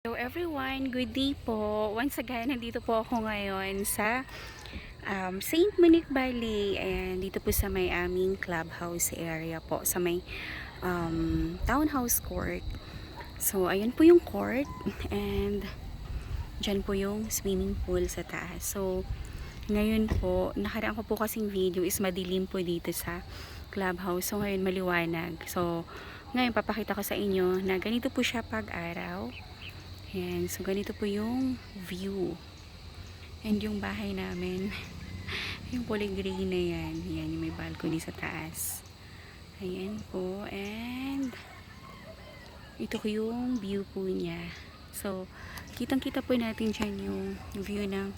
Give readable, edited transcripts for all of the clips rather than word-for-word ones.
Hello everyone, good day po. Once again, nandito po ako ngayon sa St. Monique Valley. Ayan, dito po sa may aming clubhouse area po, sa may townhouse court. So, ayan po yung court and dyan po yung swimming pool sa taas. So, ngayon po, nakaraan ko po kasing video is madilim po dito sa clubhouse. So, ngayon maliwanag. So, ngayon papakita ko sa inyo na ganito po siya pag araw. Ayan, so ganito po yung view. And yung bahay namin, yung kulay green na yan. Ayan, yung may balcony sa taas. Ayan po, and ito ko yung view po niya. So, kitang-kita po natin dyan yung view ng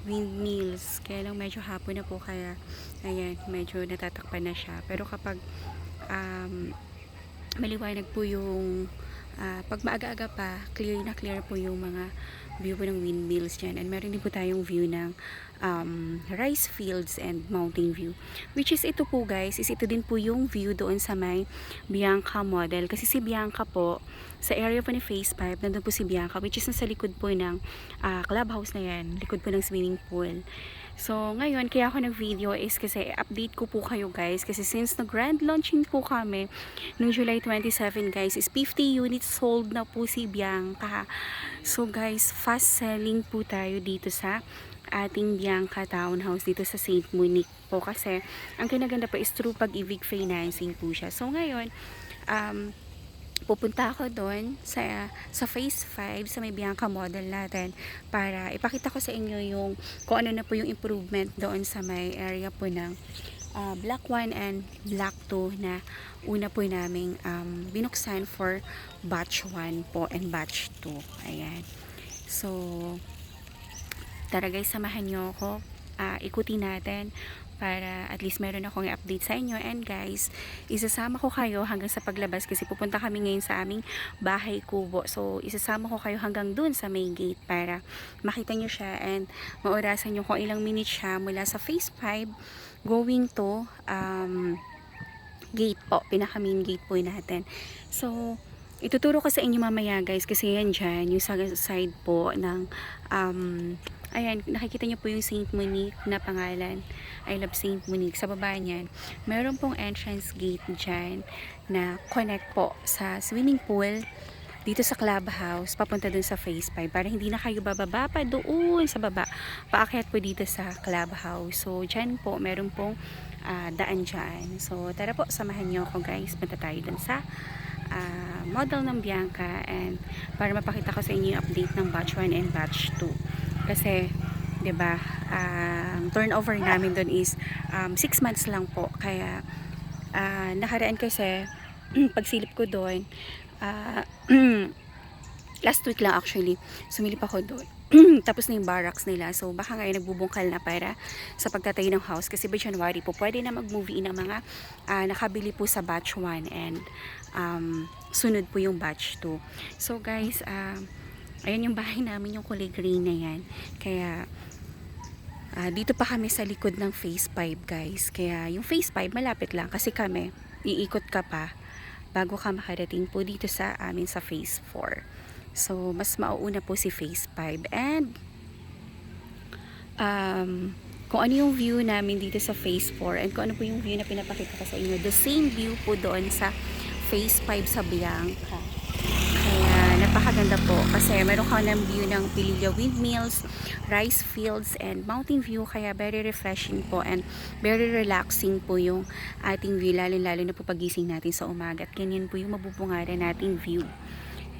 windmills. Kaya lang medyo hapon na po, kaya ayan, medyo natatakpan na siya. Pero kapag maliwanag po yung pag maaga-aga pa, clear na clear po yung mga view po ng windmills dyan. And meron din po tayong view ng rice fields and mountain view. Which is ito po guys, is ito din po yung view doon sa may Bianca model. Kasi si Bianca po, sa area po ni Phase 5, nandun po si Bianca, which is nasa likod po ng clubhouse na yan. Likod po ng swimming pool. So, ngayon, kaya ako nag-video is kasi update ko po kayo guys. Kasi since nag-grand launching po kami noong July 27 guys, is 50 units sold na po si Bianca. So guys, fast selling po tayo dito sa ating Bianca Townhouse dito sa St. Monique po. Kasi, ang kinaganda po is through Pag-ibig financing po siya. So ngayon, pupunta ako doon sa Phase 5 sa may Bianca model natin para ipakita ko sa inyo yung kung ano na po yung improvement doon sa may area po ng Block 1 and Block 2 na una po naming binuksan for Batch 1 po and Batch 2. Ayan. So, tara guys, samahan nyo ako. Ikutin natin para at least meron akong i-update sa inyo. And guys, isasama ko kayo hanggang sa paglabas kasi pupunta kami ngayon sa aming bahay kubo. So, isasama ko kayo hanggang dun sa main gate para makita nyo siya and maurasan nyo kung ilang minutes siya mula sa Phase 5 going to gate po, pinaka main gate po natin. So, ituturo ko sa inyo mamaya guys kasi yan dyan, yung sa side po ng ayan, nakikita nyo po yung St. Monique na pangalan. I love St. Monique. Sa baba niyan, meron pong entrance gate dyan na connect po sa swimming pool dito sa clubhouse, papunta dun sa Phase 5 para hindi na kayo bababa pa doon sa baba. Paakyat po dito sa clubhouse. So, dyan po, meron pong daan dyan. So, tara po, samahan nyo ako guys. Punta tayo dun sa model ng Bianca and para mapakita ko sa inyo yung update ng Batch 1 and Batch 2. Kasi, 'di ba, turnover namin doon is 6 months lang po. Kaya nakaraan kasi pagsilip ko doon last week lang actually. Sumilip ako doon. Tapos na yung barracks nila. So, baka ngayon nagbubungkal na para sa pagtatayo ng house. Kasi by January po, pwede na mag-move in ang mga nakabili po sa batch 1 and sunod po yung batch 2. So, guys, ayan yung bahay namin, yung kulay green na yan. Kaya, dito pa kami sa likod ng Phase 5, guys. Kaya, yung Phase 5, malapit lang. Kasi kami, iikot ka pa bago ka makarating po dito sa amin sa Phase 4. So, mas mauuna po si Phase 5. And, kung ano yung view namin dito sa Phase 4 and kung ano po yung view na pinapakita ko sa inyo, the same view po doon sa Phase 5 sa Bianca. Kaya, napakaganda po. Kasi, meron ka ng view ng Pililla Windmills, rice fields, and mountain view. Kaya, very refreshing po and very relaxing po yung ating view. Lalo na po pagising natin sa umaga. At ganyan po yung mabubungaran nating view.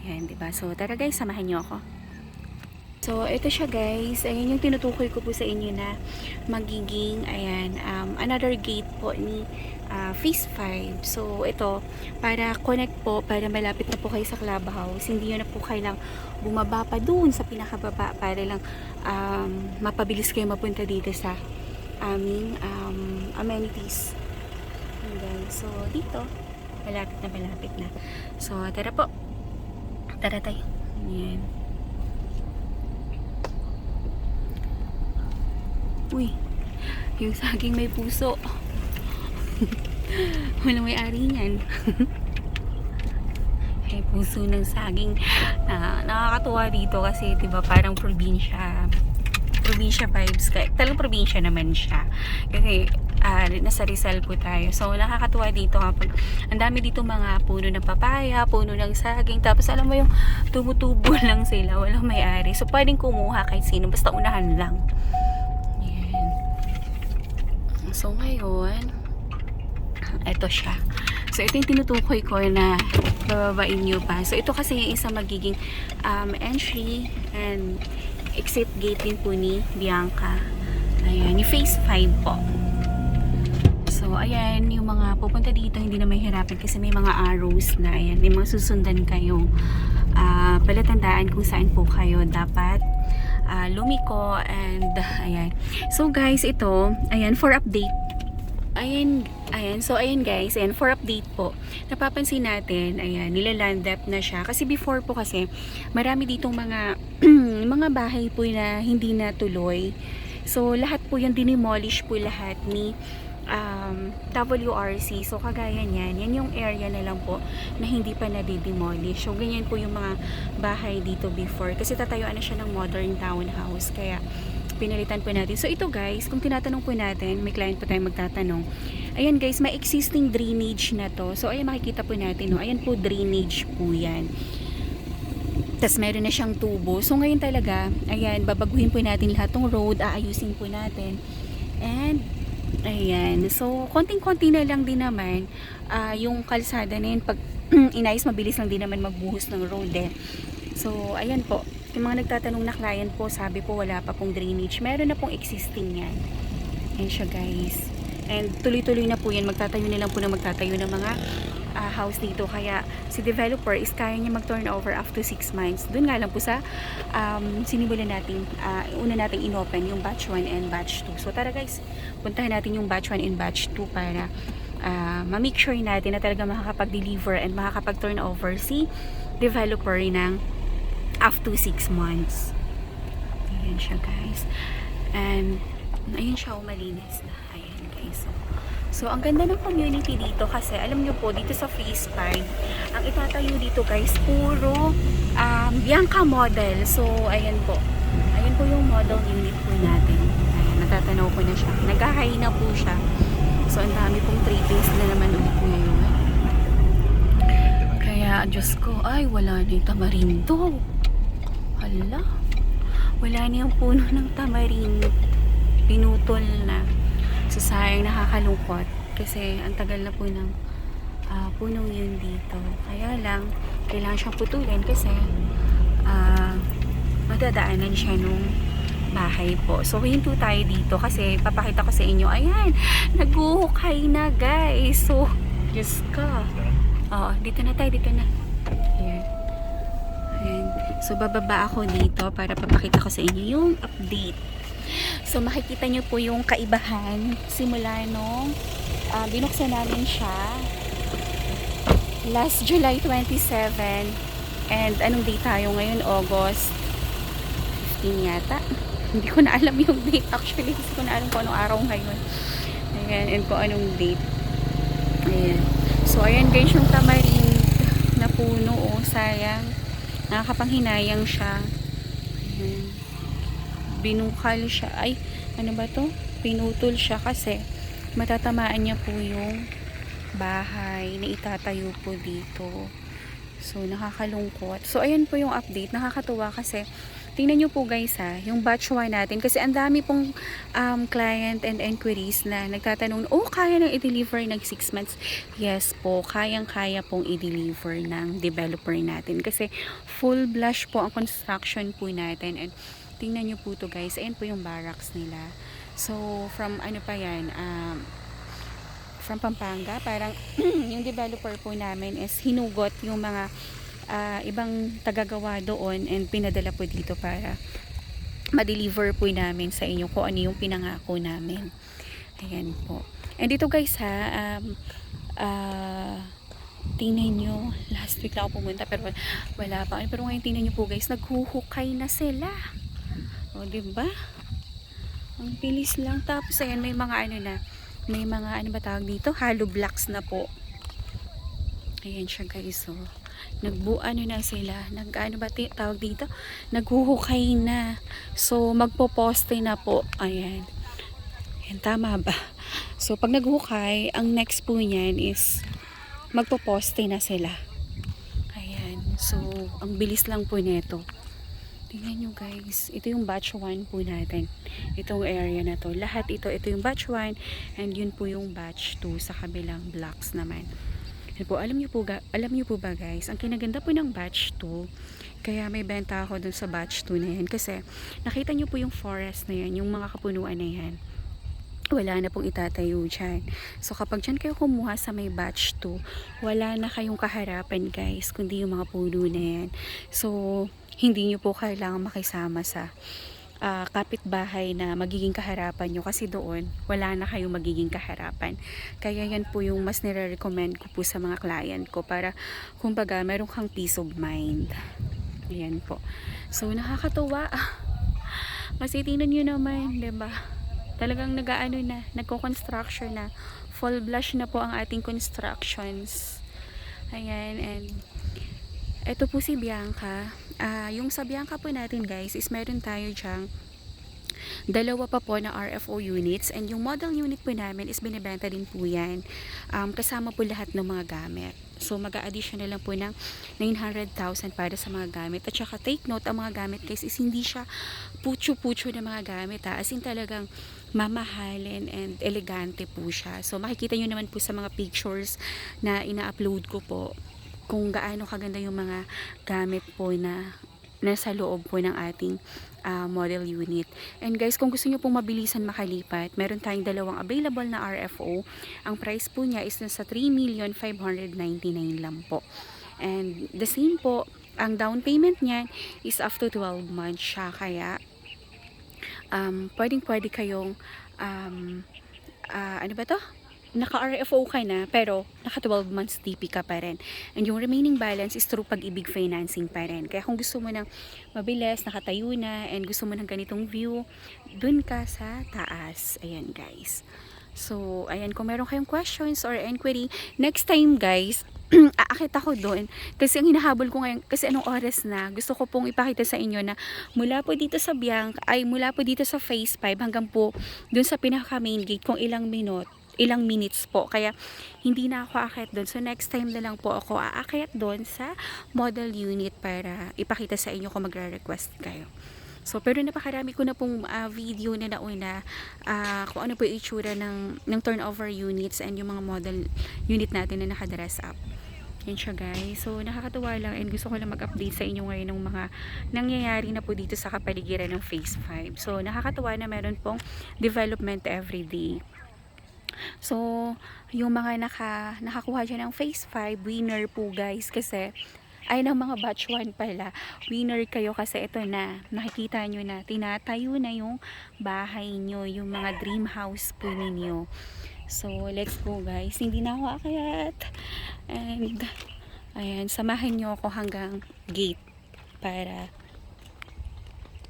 Ayan, diba? So, tara guys, samahan nyo ako. So, ito siya guys. Ayan yung tinutukoy ko po sa inyo na magiging, ayan, another gate po ni Phase 5. So, ito, para connect po, para malapit na po kayo sa clubhouse. Hindi nyo na po kailang bumaba pa dun sa pinakababa para lang mapabilis kayo mapunta dito sa aming amenities. And so, dito, malapit na. So, tara po. Tara tayo. Ayan. Uy, yung saging may puso. Walang may-ari niyan. Ayan po puso ng saging. Nakakatuwa dito kasi 'di ba parang probinsya vibes, talagang probinsya naman siya kasi nasa Rizal po tayo, so nakakatuwa dito kapag ang dami dito mga puno ng papaya, puno ng saging, tapos alam mo yung tumutubo lang sila, walang may-ari, so pwedeng kumuha kahit sino, basta unahan lang. Yan. So ngayon eto siya. So ito yung tinutukoy ko na bababain nyo pa. So ito kasi yung isa magiging entry and exit gate din po ni Bianca. Ayan, yung phase 5 po. So ayan, yung mga pupunta dito hindi na mahirapan kasi may mga arrows na. Ayan, may mga susundan kayong palatandaan kung saan po kayo dapat lumiko. And ayan. So guys, ito, ayan, for update. So ayan guys, ayan, for update po, napapansin natin, ayan, nila-land up na siya. Kasi before po kasi, marami ditong mga, mga bahay po na hindi natuloy. So lahat po yung dinimolish po lahat ni WRC. So kagaya niyan, yan yung area na lang po na hindi pa nadidemolish. So ganyan po yung mga bahay dito before. Kasi tatayuan na siya ng modern townhouse. Kaya pinalitan po natin. So ito guys, kung tinatanong po natin, may client po tayong magtatanong. Ayan guys, may existing drainage na to. So ayan, makikita po natin, no? Ayan po, drainage po yan. Tapos meron na siyang tubo. So ngayon talaga, ayan, babaguhin po natin lahat ng road, aayusin po natin. And ayan, so konting-konti na lang din naman yung kalsada na yun. Pag inayos, mabilis lang din naman magbuhos ng road eh. So ayan po, yung mga nagtatanong na client po, sabi po wala pa pong drainage. Meron na pong existing yan. Ayan siya guys. And tuloy-tuloy na po yan. Magtatayo na lang po ng mga house dito. Kaya si developer is kaya niya mag-turnover after 6 months. Doon nga lang po sa sinimulan natin, una natin inopen yung batch 1 and batch 2. So tara guys, puntahan natin yung batch 1 and batch 2 para ma-make sure natin na talaga makakapag-deliver and makakapag-turnover si developer ng after 6 months. Ayan siya guys. And ayun siya, malinis na. Ayan guys. So ang ganda ng community dito kasi alam nyo po, dito sa phase 5 ang itatayo dito guys, puro Bianca model. So ayan po. Ayan po yung model unit po natin. Ayan, natatanaw ko na siya. Nag-high na po siya. So ang dami pong trippings na naman ulit ngayon. Kaya Diyos ko, ay wala na yung tamarindo. Hala, wala na yung puno ng tamarindo, pinutol na. So sayang, nakakalungkot kasi ang tagal na po ng puno yun dito. Kaya lang kailangan siyang putulin kasi madadaanan siya nung bahay po. So hinto tayo dito kasi papakita ko sa inyo. Ayan, naghuhukay na guys. So Diyos ka. Dito na tayo, dito na. Ayan. Ayan. So bababa ako dito para papakita ko sa inyo yung update. So makikita nyo po yung kaibahan simula nung binuksan namin siya last July 27. And anong date tayo ngayon? August 15 yata. Hindi ko na alam yung date actually. Hindi ko na alam kung anong araw ngayon. Ayan, and kung anong date. Ayan. So ayan guys, yung tamarind na puno, sayang. Nakakapanghinayang siya. Ayan. Binukal siya. Ay, ano ba to? Pinutol siya kasi matatamaan niya po yung bahay na itatayo po dito. So nakakalungkot. So ayan po yung update. Nakakatuwa kasi tingnan nyo po guys yung batch 1 natin. Kasi ang dami pong client and inquiries na nagtatanong, kaya nang i-deliver ng 6 months? Yes po, kayang-kaya pong i-deliver ng developer natin. Kasi full blush po ang construction po natin. And tingnan nyo po to guys. Ayan po yung barracks nila. So from ano pa yan, from Pampanga, parang yung developer po namin is hinugot yung mga ibang tagagawa doon and pinadala po dito para ma-deliver po namin sa inyo kung ano yung pinangako namin. Ayan po. And dito guys tingnan nyo, last week lang ako pumunta pero wala pa. Pero ngayon tingnan nyo po guys, naghuhukay na sila. O diba? Ang bilis lang. Tapos ayan, may mga ano na, may mga ano ba tawag dito? Hollow blocks na po. Ayan siya guys. So ano na sila, ano ba tawag dito? Naghuhukay na. So, magpo-poste na po. Ayan. Ayan, tama ba? So, pag naghukay, ang next po niyan is magpo-poste na sila. Ayan. So, ang bilis lang po nito. Tingnan nyo guys, ito yung batch 1 po natin. Itong area na to. Lahat ito yung batch 1 and yun po yung batch 2 sa kabilang blocks naman. Yan po, alam niyo po ba guys, ang kinaganda po ng batch 2, kaya may benta ako dun sa batch 2 na yan. Kasi nakita niyo po yung forest na yan, yung mga kapunuan na yan. Wala na pong itatayo dyan. So, kapag dyan kayo kumuha sa may batch 2, wala na kayong kaharapan guys, kundi yung mga puno na yan. So, hindi nyo po kailangan makisama sa kapitbahay na magiging kaharapan nyo kasi doon, wala na kayong magiging kaharapan. Kaya yan po yung mas nire-recommend ko po sa mga client ko para, kumbaga, meron kang peace of mind. Ayan po. So, nakakatuwa. Kasi tingnan nyo naman, diba? Talagang nagko-construction na. Full blush na po ang ating constructions. Ayan, and ito po si Bianca. Yung sa Bianca po natin guys is meron tayo dyang dalawa pa po na RFO units, and yung model unit po namin is binibenta din po yan. Kasama po lahat ng mga gamit. So mag-a-additional lang po ng 900,000 para sa mga gamit. At saka take note, ang mga gamit guys is hindi siya putyo-putyo na mga gamit As in talagang mamahalin and elegante po siya. So makikita nyo naman po sa mga pictures na ina-upload ko po kung gaano kaganda yung mga gamit po na nasa loob po ng ating model unit. And guys, kung gusto nyo pong mabilisan makalipat, meron tayong dalawang available na RFO. Ang price po niya is nasa 3,599,000 lang po. And the same po, ang down payment niyan is after 12 months siya. Kaya, pwede kayong, ano ba to? Naka-RFO ka na, pero naka 12 months TP ka pa rin. And yung remaining balance is through Pag-ibig financing pa rin. Kaya kung gusto mo ng mabilis, nakatayo na, and gusto mo ng ganitong view, dun ka sa taas. Ayan guys. So, ayan, kung meron kayong questions or inquiry, next time guys, aakit ako doon. Kasi ang hinahabol ko ngayon, kasi anong oras na, gusto ko pong ipakita sa inyo na mula po dito sa mula po dito sa phase 5 hanggang po dun sa pinaka main gate kung ilang minutes po. Kaya hindi na ako aakyat doon. So next time na lang po ako aakyat doon sa model unit para ipakita sa inyo kung magre-request kayo. So pero napakarami ko na pong video na nauna kung ano po yung itsura ng turnover units and yung mga model unit natin na naka-dress up. Yan siya guys. So nakakatuwa lang and gusto ko lang mag-update sa inyo ngayon ng mga nangyayari na po dito sa kapaligiran ng phase 5. So nakakatuwa na meron pong development everyday. So, yung mga nakakuha dyan ng phase 5, winner po guys, kasi ay ng mga batch 1 pala, winner kayo kasi ito na, nakikita nyo na, tinatayo na yung bahay nyo, yung mga dream house po ninyo. So, let's go guys, hindi na ako akyat, and ayan, samahan nyo ako hanggang gate para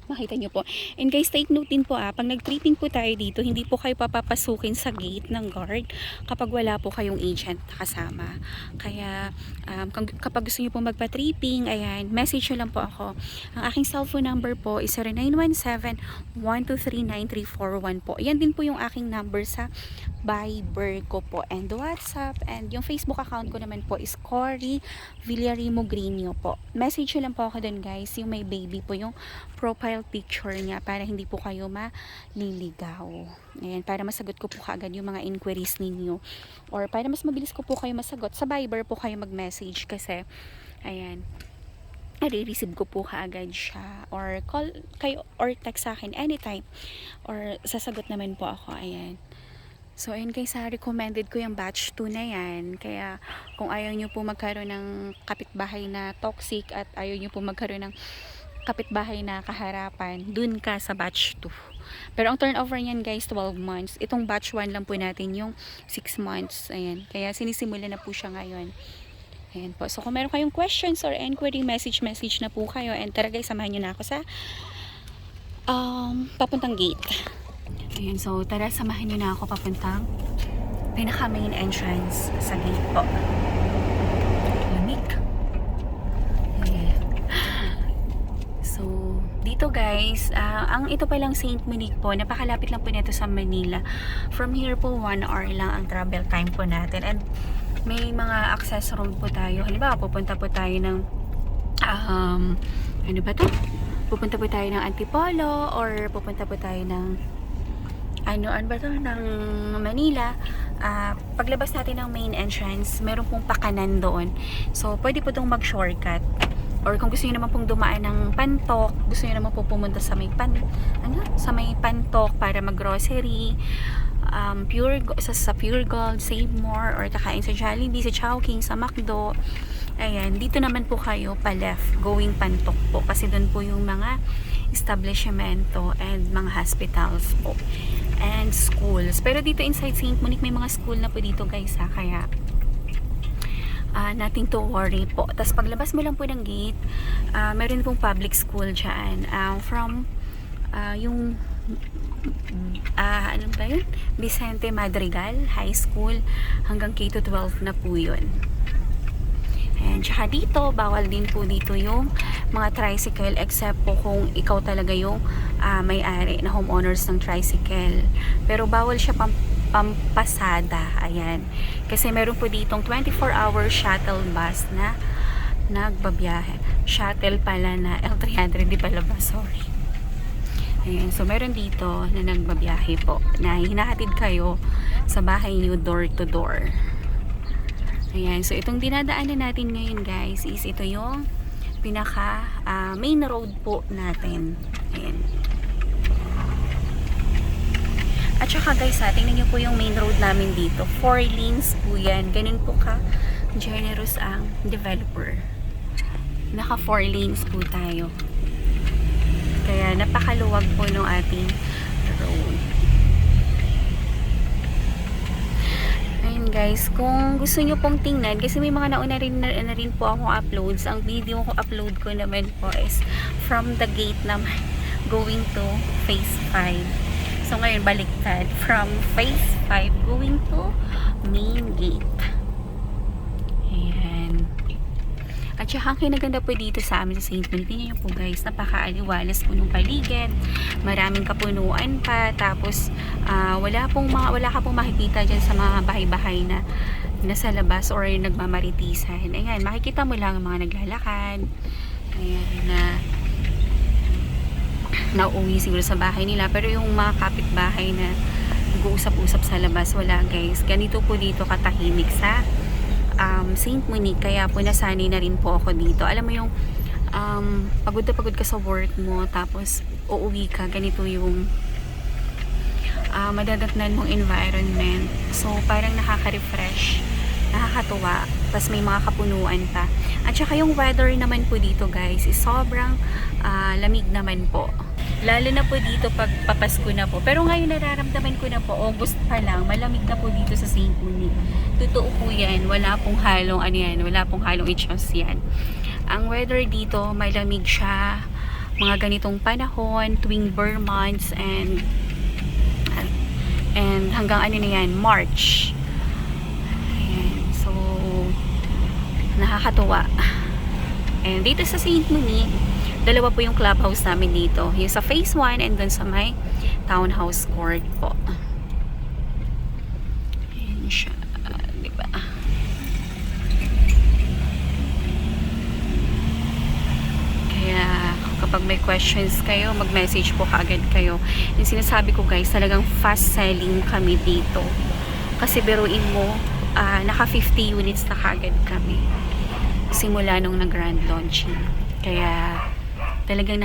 makita nyo po. And guys, take note din po pag nag-tripping po tayo dito, hindi po kayo papapasukin sa gate ng guard kapag wala po kayong agent kasama. Kaya, kapag gusto nyo po magpa-tripping, ayan, message nyo lang po ako. Ang aking cellphone number po is 0917-123-9341 po. Yan din po yung aking number sa Viber ko po and WhatsApp, and yung Facebook account ko naman po is Cory Villarimo Grino po. Message nyo lang po ako dun guys, yung may baby po yung profile picture niya para hindi po kayo maliligaw. Ayan, para masagot ko po kaagad yung mga inquiries ninyo, or para mas mabilis ko po kayo masagot, sa Viber po kayo mag-message kasi ayan, i-receive ko po kaagad siya, or call kayo or text sa akin anytime, or sasagot naman po ako. Ayan. So, ayun guys, recommended ko yung batch 2 na yan. Kaya, kung ayaw nyo po magkaroon ng kapitbahay na toxic at ayaw nyo po magkaroon ng kapitbahay na kaharapan, dun ka sa batch 2. Pero ang turnover niyan guys, 12 months. Itong batch 1 lang po natin yung 6 months. Ayan. Kaya sinisimula na po siya ngayon. Ayan po. So, kung meron kayong questions or inquiry, message na po kayo. And tara guys, samahan nyo na ako sa papuntang gate. Ayan, so tara, samahan nyo na ako papuntang pinaka main entrance sa gate po. Lamig. Dito guys, ang ito palang Saint Monique po, napakalapit lang po nito sa Manila. From here po, 1 hour lang ang travel time po natin. And may mga access road po tayo. Halimbawa, pupunta po tayo ng ano ba to? Pupunta po tayo ng Antipolo or pupunta po tayo ng ano ba to? Ng Manila. Paglabas natin ng main entrance, meron pong pakanan doon. So, pwede po itong mag-shortcut. Or kung gusto niyo naman pong dumaan ng Pantok, gusto niyo naman po pumunta sa may sa may Pantok para mag-grocery, sa Pure Gold, Save More, or kakain sa Jollibee, sa Chowking, sa McDo. Ayan, dito naman po kayo pa left, going Pantok po. Kasi doon po yung mga establishmento and mga hospitals po. And schools. Pero dito inside Saint Monique, may mga school na po dito guys ha. Kaya nothing to worry po. Tapos paglabas mo lang po ng gate, meron pong public school dyan. From yung ano ba yun? Vicente Madrigal High School hanggang K-12 na po yun. And tsaka dito, bawal din po dito yung mga tricycle except po kung ikaw talaga yung may-ari na homeowners ng tricycle. Pero bawal siya pampasada. Ayan. Kasi meron po ditong 24-hour shuttle bus na nagbabiyahe. Shuttle pala na L300, di pala ba? Sorry. Ayan. So, meron dito na nagbabiyahe po na hinahatid kayo sa bahay niyo door to door. Ayan. So, itong dinadaanan natin ngayon guys is ito yung pinaka main road po natin. Ayan. At saka guys tingnan nyo po yung main road namin dito. 4 lanes po yan. Ganun po ka generous ang developer. Naka 4 lanes po tayo. Kaya napakaluwag po ng ating road. Ayun guys, kung gusto nyo pong tingnan, kasi may mga nauna rin po akong uploads. Ang video ko upload ko naman po is from the gate naman going to phase 5. So ngayon baliktad from phase 5 going to main gate. Ayan. At saka ang kinaganda po dito sa amin sa Saint Monique, tingnan nyo po guys, napakaaliwalas po ng paligid, maraming kapunuan pa, tapos wala ka pong makikita dyan sa mga bahay-bahay na nasa labas or nagmamaritisan. Ayan, makikita mo lang ang mga naglalakad. Ayan, na nauwi siguro sa bahay nila, pero yung mga kapitbahay na nag-uusap-usap sa labas, wala guys. Ganito po dito katahimik sa Saint Monique, kaya po nasanay na rin po ako dito. Alam mo yung pagod na pagod ka sa work mo, tapos uuwi ka, ganito yung madadatnan mong environment. So parang nakaka-refresh, nakakatuwa, tapos may mga kapunuan pa. At saka yung weather naman po dito guys is sobrang lamig naman po. Lalo na po dito pag papasko na po. Pero ngayon nararamdaman ko na po, August pa lang, malamig na po dito sa Saint Monique. Totoo po yan, wala pong halong wala pong halong itchos yan. Ang weather dito, malamig siya, mga ganitong panahon, tuwing bare months and hanggang na yan, March. Ayan, so nakakatuwa. And dito sa Saint Monique, dalawa po yung clubhouse namin dito. Yung sa phase 1 and dun sa may townhouse court po. Ayan siya. Diba? Kaya kapag may questions kayo, mag-message po kaagad kayo. Yung sinasabi ko guys, talagang fast selling kami dito. Kasi biruin mo, naka 50 units na kaagad kami. Simula nung nag-grand launching. Kaya talagang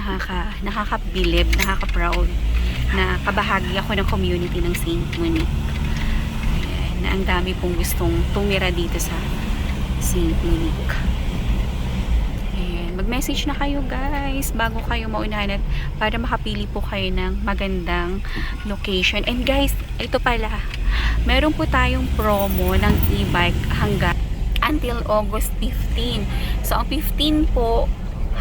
nakakabilib, nakaka-proud na kabahagi ako ng community ng Saint Monique. Ayan, na ang dami pong gustong tumira dito sa Saint Monique. Ayan, mag-message na kayo guys bago kayo maunahan at para makapili po kayo ng magandang location. And guys, ito pala, meron po tayong promo ng e-bike hanggang until August 15. So, ang 15 po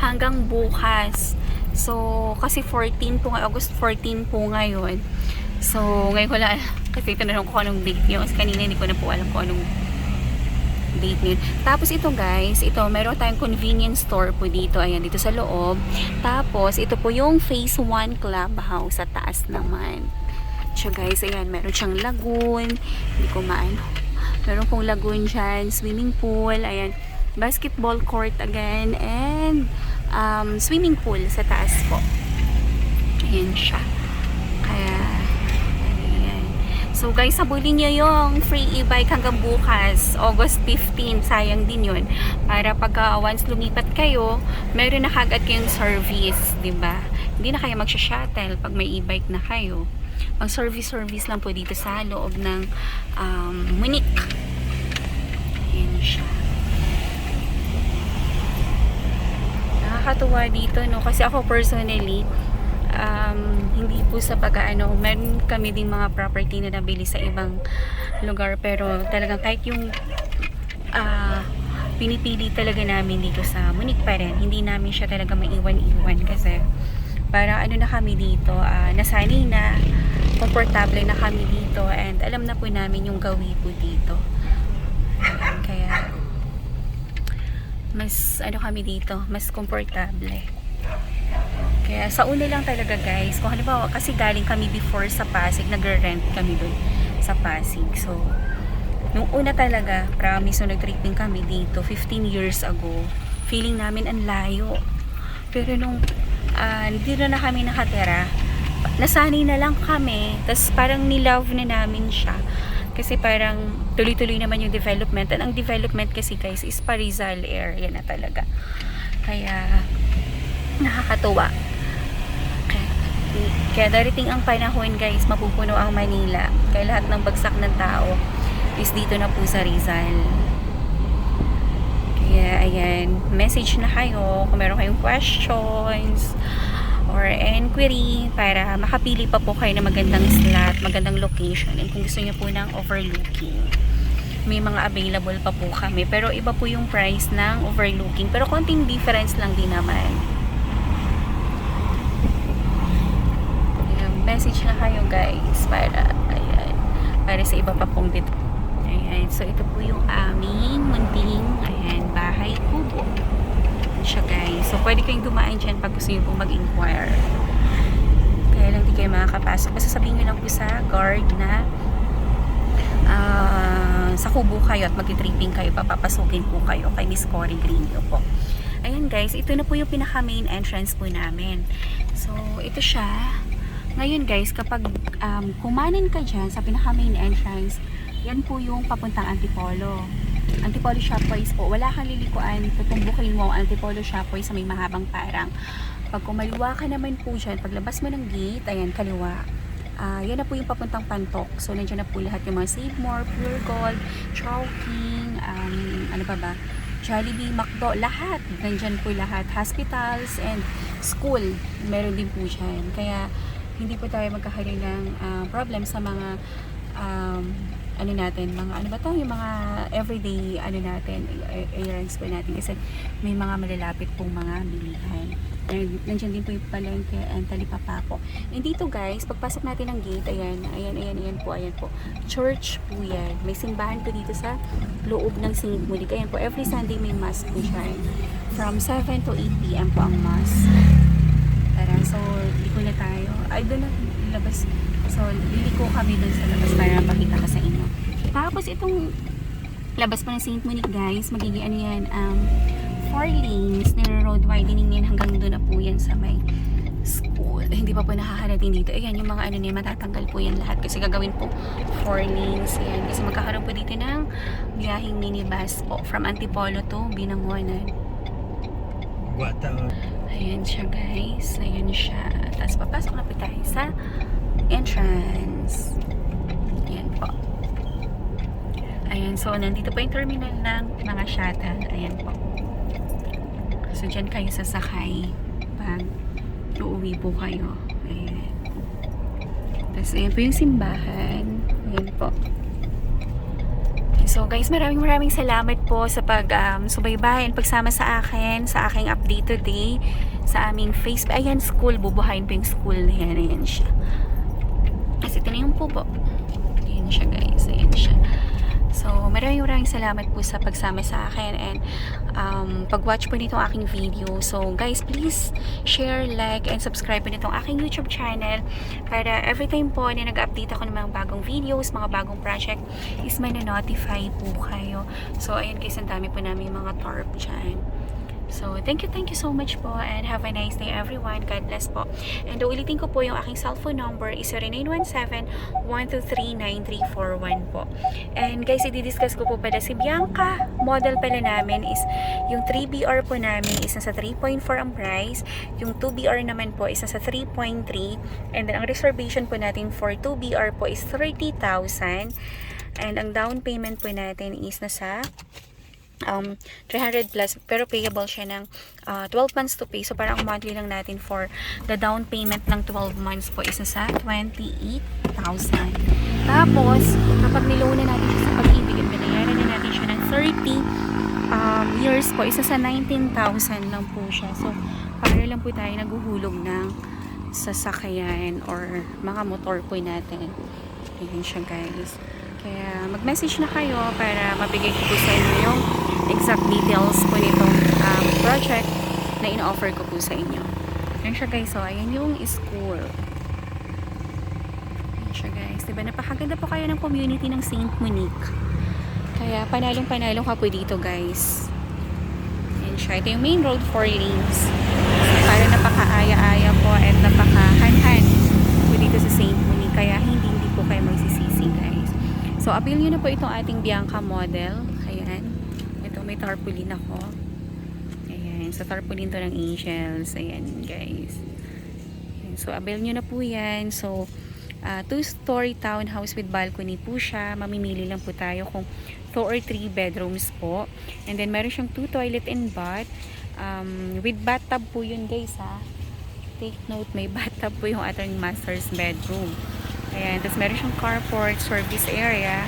hanggang bukas. So, kasi 14 po, August 14 po ngayon. So, ngayon ko lang, kasi tinanong ko anong date yun. Kasi kanina hindi ko na po alam kung anong date ngayon. Tapos ito guys, ito meron tayong convenience store po dito. Ayan, dito sa loob. Tapos ito po yung phase 1 clubhouse sa taas naman. So guys, ayan, meron siyang lagoon. Hindi ko maano. Meron pong lagoon dyan, swimming pool, ayan, basketball court again, and swimming pool sa taas po. Ayan siya. Kaya, ayan. So guys, sabulin nyo yung free e-bike hanggang bukas, August 15. Sayang din yun. Para pagka once lumipat kayo, meron na kagad kayong service, diba? Hindi na kayo magsha-shuttle pag may e-bike na kayo. Ang service lang po dito sa loob ng Munich. Ayan siya. Nakakatuwa dito, no? Kasi ako personally, hindi po sa pag-ano, meron kami ding mga property na nabili sa ibang lugar, pero talagang kahit yung pinipili talaga namin dito sa Munich pa rin, hindi namin siya talaga maiwan-iwan kasi para ano na kami dito, nasanay na, komportable na kami dito, and alam na po namin yung gawi po dito. Ayan, kaya mas ano kami dito, mas komportable. Kaya sa una lang talaga guys, kung halimbawa kasi galing kami before sa Pasig, nagre-rent kami dun sa Pasig. So nung una talaga, promise, nung nag-tripping kami dito 15 years ago, feeling namin ang layo. Pero nung hindi na kami nakatira, nasanay na lang kami, tapos parang nilove na namin siya kasi parang tuloy-tuloy naman yung development, at ang development kasi guys is pa Rizal area na talaga, kaya nakakatuwa. Kaya darating ang panahon guys, mapupuno ang Manila, kaya lahat ng bagsak ng tao is dito na po sa Rizal. Kaya ayan, message na kayo kung meron kayong questions or inquiry para makapili pa po kayo ng magandang slot, magandang location, and kung gusto niyo po ng overlooking, may mga available pa po kami, pero iba po yung price ng overlooking, pero konting difference lang din naman. Ayan, message na kayo guys para ayan, para sa iba pa pong dito. Ayan, so ito po yung aming munting ayan, bahay kubo siya guys. So pwede kayong dumaan dyan pag gusto nyo pong mag-inquire. Kaya lang di kayo makakapasok. Basta sabihin nyo lang po sa guard na sa kubo kayo at mag-tripping kayo, papapasukin po kayo kay Miss Cory Greenio po. Ayan guys, ito na po yung pinaka main entrance po namin. So ito siya. Ngayon guys, kapag kumanan ka dyan sa pinaka main entrance, yan po yung papuntang Antipolo. Antipolo Shopwise po. Wala kang lilikuan, tutumbukin mo ang Antipolo Shopwise sa may mahabang parang. Pag kumaliwa ka naman po dyan, paglabas mo ng gate, ayan, kaliwa. Yan na po yung papuntang Pantok. So, nandiyan na po lahat yung mga Save More, Pure Gold, Chowking, ano pa ba? Jollibee, McDo, lahat. Nandiyan po lahat. Hospitals and school. Meron din po dyan. Kaya, hindi po tayo magkakaroon ng problem sa mga ano natin, mga ano ba to, yung mga everyday ano natin, errands po natin, kasi may mga malalapit pong mga bilihan. Nandiyan din po yung palengke and talipapa po. And dito guys, pagpasok natin ng gate, ayan po, church po yan. May simbahan po dito sa loob ng St. Monica. Ayan po, every Sunday may mass po siya. From 7 to 8 p.m. po ang mass. Tara, so liko na tayo. Ay, doon na labas. So, liliko kami dun sa labas para pakita ka sa inyo. Tapos, itong labas pa ng St. Monique guys, magiging ano yan, 4 lanes na road widening yan hanggang doon na po yan sa may school. Hindi pa po nakakarating dito. Ayan, yung mga ano niya, matatanggal po yan lahat kasi gagawin po 4 lanes yan. Kasi magkakaroon po dito ng biyaheng minibus po from Antipolo to Binangonan. Ayan siya guys. Ayan siya. Tapos papasok na po tayo sa entrance. Ayan po. Ayan, so nandito po yung terminal ng mga shuttle. Ayan po. So dyan kayo sasakay pag uuwi po kayo. Ayan. Tapos ayan po yung simbahan. Ayan po. So guys, maraming salamat po sa subaybay and pagsama sa akin sa aking update today sa aming Facebook. Ayan, school. Bubuhayin po yung school na yan. Ayan siya. Kasi ito na yung pupo. Ayan siya guys. Ayan siya. So, maraming salamat po sa pagsama sa akin and pag-watch po nitong aking video. So, guys, please share, like, and subscribe po nitong aking YouTube channel para every time po na nag-update ako ng mga bagong videos, mga bagong project, is may na-notify po kayo. So, ayun guys, ang dami po namin mga tarp dyan. So, thank you so much po and have a nice day everyone. God bless po. And ulitin ko po yung aking cellphone number is 0917-123-9341 po. And guys, i-discuss ko po pala si Bianca. Model pala namin is yung 3BR po namin is nasa 3.4 ang price. Yung 2BR naman po is nasa 3.3. And then ang reservation po natin for 2BR po is 30,000. And ang down payment po natin is nasa 300 plus, pero payable siya ng 12 months to pay. So parang ang monthly lang natin for the down payment ng 12 months po is nasa 28,000. Tapos kapag niloan na natin siya sa Pag-ibig at binayaran na natin siya ng 30 years po, isa sa 19,000 lang po siya. So para lang po tayo naguhulog ng sasakyan or mga motor po natin. Ayan siya guys. Kaya mag-message na kayo para mabigay ko po sa inyo yung exact details po nitong project na ino-offer ko po sa inyo. Ayan siya guys. So, ayan yung school. Ayan siya guys. Diba napakaganda po kayo ng community ng St. Monique. Kaya panalong-panalo ka po dito guys. Ayan siya. Ito yung main road 4 lanes. Para napaka-aya-aya po at napaka-han-han po dito sa St. Monique. Kaya hindi po kayo magsisisi guys. So, appeal nyo na po itong ating Bianca model. Ayan. Ito, may tarpaulin ako. Ayan. So, tarpaulin to ng Angels. Ayan, guys. Ayan. So, appeal nyo na po yan. So, 2-story townhouse with balcony po siya. Mamimili lang po tayo kung 2 or 3 bedrooms po. And then, meron siyang 2 toilet and bath. With bathtub po yun, guys, ha. Take note, may bathtub po yung ating master's bedroom. Ayan, tapos meron siyang carport, service area,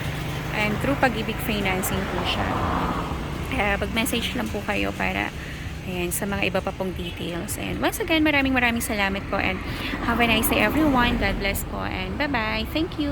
and through Pag-ibig financing po siya. Kaya pag-message lang po kayo para ayan, sa mga iba pa pong details. And once again, maraming salamat po and have a nice day everyone. God bless po and bye-bye. Thank you!